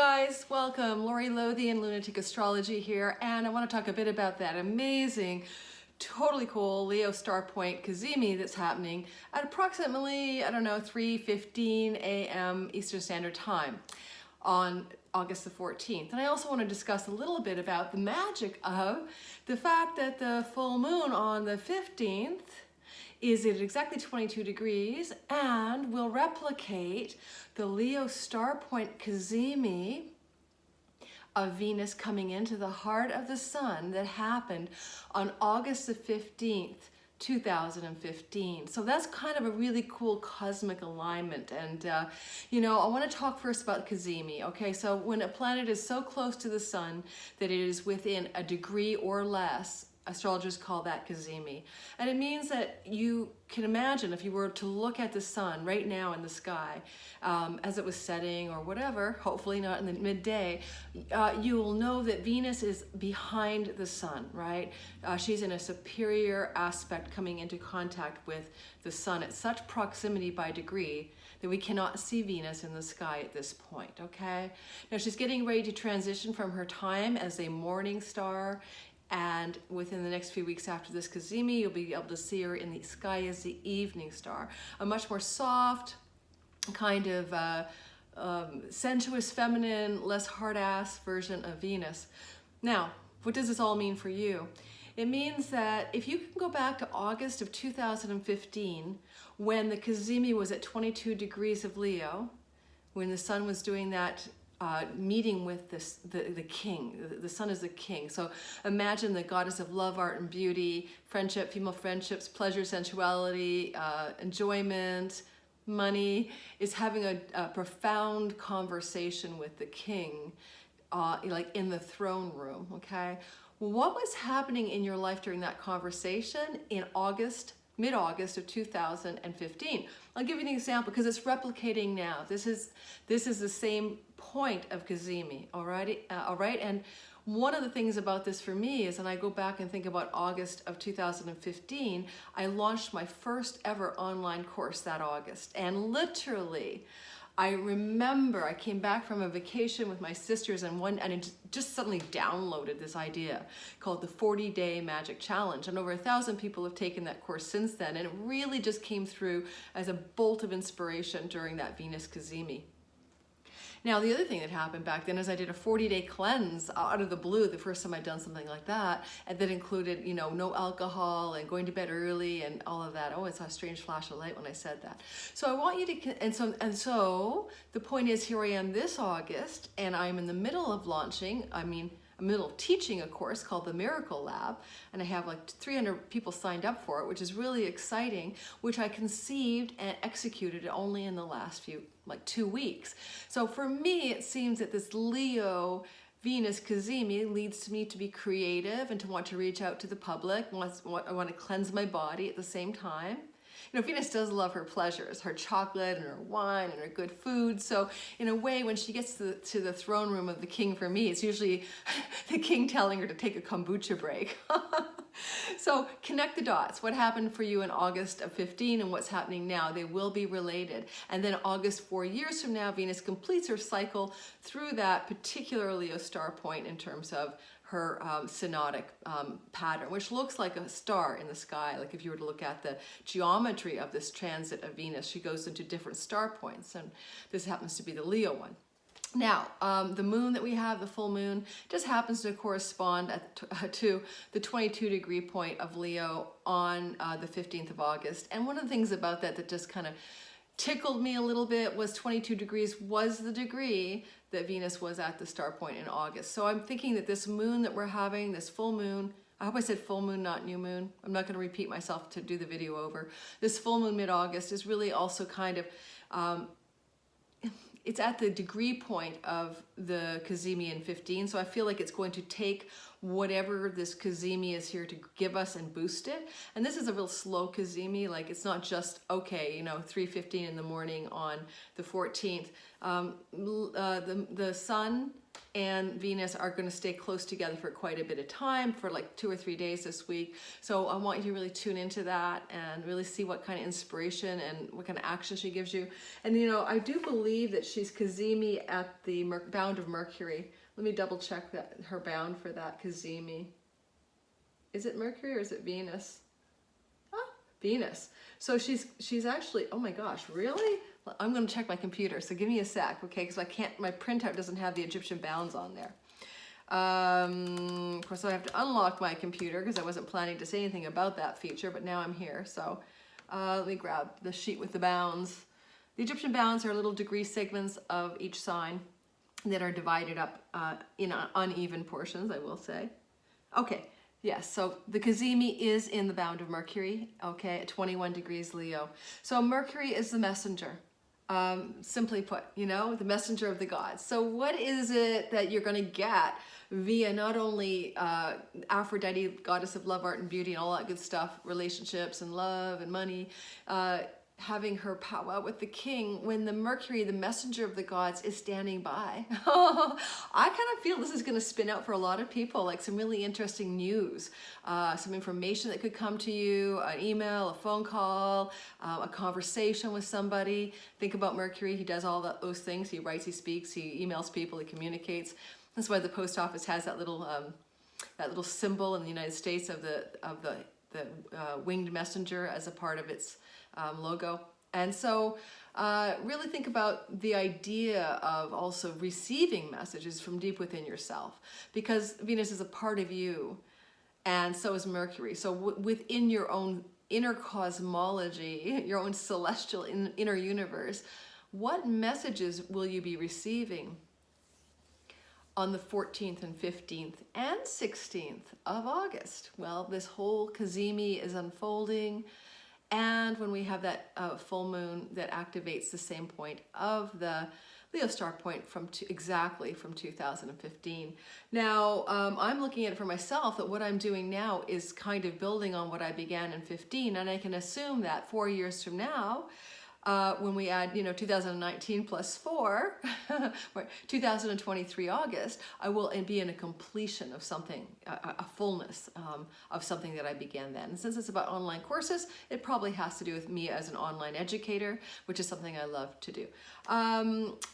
guys, welcome. Lori Lothian, Lunatic Astrology here, and I want to talk a bit about that amazing, totally cool Leo star point Cazimi that's happening at approximately, I don't know, 3:15 a.m. Eastern Standard Time on August the 14th. And I also want to discuss a little bit about the magic of the fact that the full moon on the 15th is at exactly 22 degrees and will replicate the Leo star point Cazimi of Venus coming into the heart of the sun that happened on August the 15th, 2015. So that's kind of a really cool cosmic alignment. And, I want to talk first about Cazimi. Okay, so when a planet is so close to the sun that it is within a degree or less, astrologers call that Cazimi. And it means that you can imagine if you were to look at the sun right now in the sky as it was setting or whatever, hopefully not in the midday, you will know that Venus is behind the sun, right? She's in a superior aspect coming into contact with the sun at such proximity by degree that we cannot see Venus in the sky at this point, okay? Now she's getting ready to transition from her time as a morning star, and within the next few weeks after this Cazimi, you'll be able to see her in the sky as the evening star, a much more soft, kind of sensuous, feminine, less hard-ass version of Venus. Now, what does this all mean for you? It means that if you can go back to August of 2015, when the Cazimi was at 22 degrees of Leo, when the sun was doing that meeting with the king. The sun is the king. So imagine the goddess of love, art, and beauty, friendship, female friendships, pleasure, sensuality, enjoyment, money, is having a profound conversation with the king, like in the throne room, okay? What was happening in your life during that conversation in mid-August of 2015? I'll give you an example because it's replicating now. This is the same point of Cazimi, all right? And one of the things about this for me is, and I go back and think about August of 2015, I launched my first ever online course that August. And literally, I remember I came back from a vacation with my sisters and it just suddenly downloaded this idea called the 40-Day Magic Challenge. And over 1,000 people have taken that course since then. And it really just came through as a bolt of inspiration during that Venus Cazimi. Now, the other thing that happened back then is I did a 40-day cleanse out of the blue, the first time I'd done something like that, and that included, no alcohol and going to bed early and all of that. Oh, I saw a strange flash of light when I said that. So I want you to, and so the point is, here I am this August, and I'm in the middle of launching, middle of teaching a course called the Miracle Lab, and I have like 300 people signed up for it, which is really exciting, which I conceived and executed only in the last 2 weeks. So for me, it seems that this Leo Venus Cazimi leads me to be creative and to want to reach out to the public. I want to cleanse my body at the same time. Venus does love her pleasures, her chocolate and her wine and her good food. So in a way, when she gets to the throne room of the king, for me, it's usually the king telling her to take a kombucha break. So connect the dots. What happened for you in August of 15 and what's happening now? They will be related. And then August 4 years from now, Venus completes her cycle through that particular Leo star point in terms of her synodic pattern, which looks like a star in the sky. Like if you were to look at the geometry of this transit of Venus, she goes into different star points, and this happens to be the Leo one. Now, the moon that we have, the full moon, just happens to correspond to the 22 degree point of Leo on the 15th of August. And one of the things about that just kind of tickled me a little bit was 22 degrees was the degree that Venus was at the star point in August. So I'm thinking that this moon that we're having, this full moon, I hope I said full moon, not new moon. I'm not going to repeat myself to do the video over. This full moon mid-August is really also kind of, it's at the degree point of the Cazimi in 15. So I feel like it's going to take whatever this Cazimi is here to give us and boost it. And this is a real slow Cazimi. Like it's not just, okay, 3:15 in the morning on the 14th. The sun and Venus are going to stay close together for quite a bit of time, for like 2 or 3 days this week. So I want you to really tune into that and really see what kind of inspiration and what kind of action she gives you. And you know, I do believe that she's Cazimi at the bound of Mercury. Let me double check that her bound for that Cazimi. Is it Mercury or is it Venus? Ah, Venus. So she's actually, oh my gosh, really? I'm going to check my computer, so give me a sec, okay? Because my printout doesn't have the Egyptian bounds on there. Of course, I have to unlock my computer because I wasn't planning to say anything about that feature, but now I'm here. So let me grab the sheet with the bounds. The Egyptian bounds are little degree segments of each sign that are divided up in uneven portions, I will say. Okay. Yes, so the Cazimi is in the bound of Mercury, okay, at 21 degrees Leo. So Mercury is the messenger, simply put, you know, the messenger of the gods. So what is it that you're going to get via not only Aphrodite, goddess of love, art, and beauty, and all that good stuff, relationships and love and money, having her powwow with the king when the Mercury, the messenger of the gods, is standing by. I kind of feel this is going to spin out for a lot of people, like some really interesting news, some information that could come to you, an email, a phone call, a conversation with somebody. Think about Mercury. He does all those things. He writes, he speaks, he emails people, he communicates. That's why the post office has that little symbol in the United States of the winged messenger as a part of its logo. And so really think about the idea of also receiving messages from deep within yourself, because Venus is a part of you and so is Mercury. So within your own inner cosmology, your own celestial inner universe, what messages will you be receiving on the 14th and 15th and 16th of August? Well, this whole Cazimi is unfolding. And when we have that full moon that activates the same point of the Leo star point exactly from 2015. Now, I'm looking at it for myself that what I'm doing now is kind of building on what I began in 15. And I can assume that 4 years from now, when we add, 2019 plus 4, 2023 August, I will be in a completion of something, a fullness of something that I began then. And since it's about online courses, it probably has to do with me as an online educator, which is something I love to do.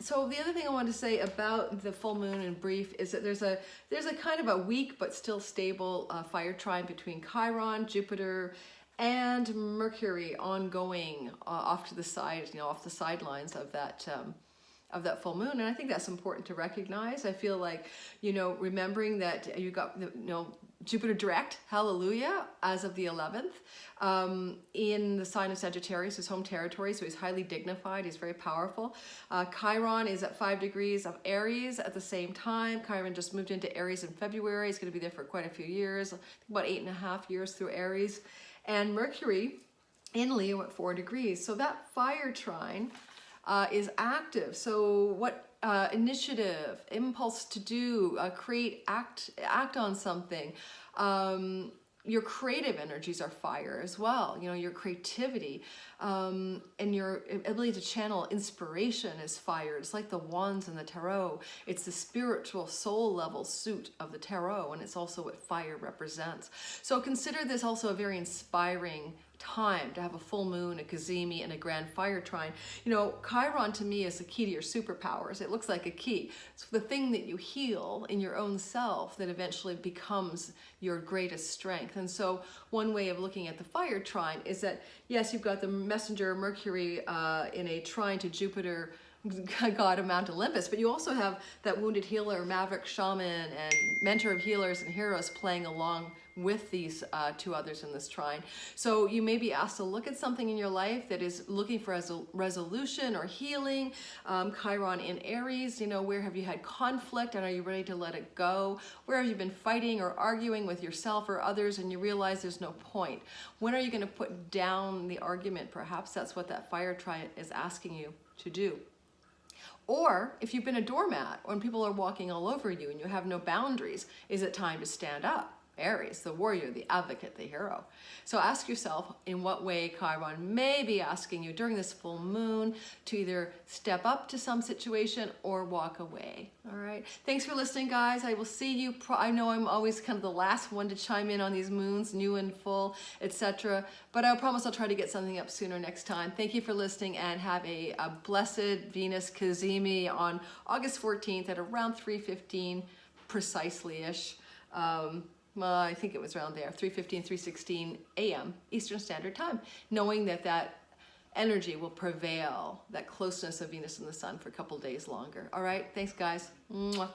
So the other thing I want to say about the full moon in brief is that there's a kind of a weak but still stable fire trine between Chiron, Jupiter, and Mercury ongoing off to the side, off the sidelines of that full moon. And I think that's important to recognize. I feel like, remembering that you got, Jupiter direct, hallelujah, as of the 11th, in the sign of Sagittarius, his home territory. So he's highly dignified. He's very powerful. Chiron is at 5 degrees of Aries at the same time. Chiron just moved into Aries in February. He's going to be there for quite a few years, about 8.5 years through Aries. And Mercury in Leo at 4 degrees. So that fire trine is active. So what initiative, impulse to do, create, act on something. Your creative energies are fire as well. Your creativity and your ability to channel inspiration is fire. It's like the wands in the tarot. It's the spiritual soul level suit of the tarot, and it's also what fire represents. So consider this also a very inspiring time to have a full moon, a Cazimi, and a grand fire trine. Chiron to me is the key to your superpowers. It looks like a key. It's the thing that you heal in your own self that eventually becomes your greatest strength. And so one way of looking at the fire trine is that, yes, you've got the messenger Mercury in a trine to Jupiter, god of Mount Olympus, but you also have that wounded healer, maverick shaman, and mentor of healers and heroes playing along with these two others in this trine. So you may be asked to look at something in your life that is looking for a resolution or healing. Chiron in Aries, where have you had conflict and are you ready to let it go? Where have you been fighting or arguing with yourself or others and you realize there's no point? When are you going to put down the argument? Perhaps that's what that fire trine is asking you to do. Or if you've been a doormat when people are walking all over you and you have no boundaries, is it time to stand up? Aries, the warrior, the advocate, the hero. So ask yourself in what way Chiron may be asking you during this full moon to either step up to some situation or walk away. All right. Thanks for listening, guys. I will see you. I know I'm always kind of the last one to chime in on these moons, new and full, etc. But I promise I'll try to get something up sooner next time. Thank you for listening, and have a blessed Venus Cazimi on August 14th at around 3:15 precisely-ish. Well, I think it was around there, 3:15, 3:16 a.m. Eastern Standard Time, knowing that that energy will prevail, that closeness of Venus and the Sun for a couple days longer. All right, thanks, guys. Mwah.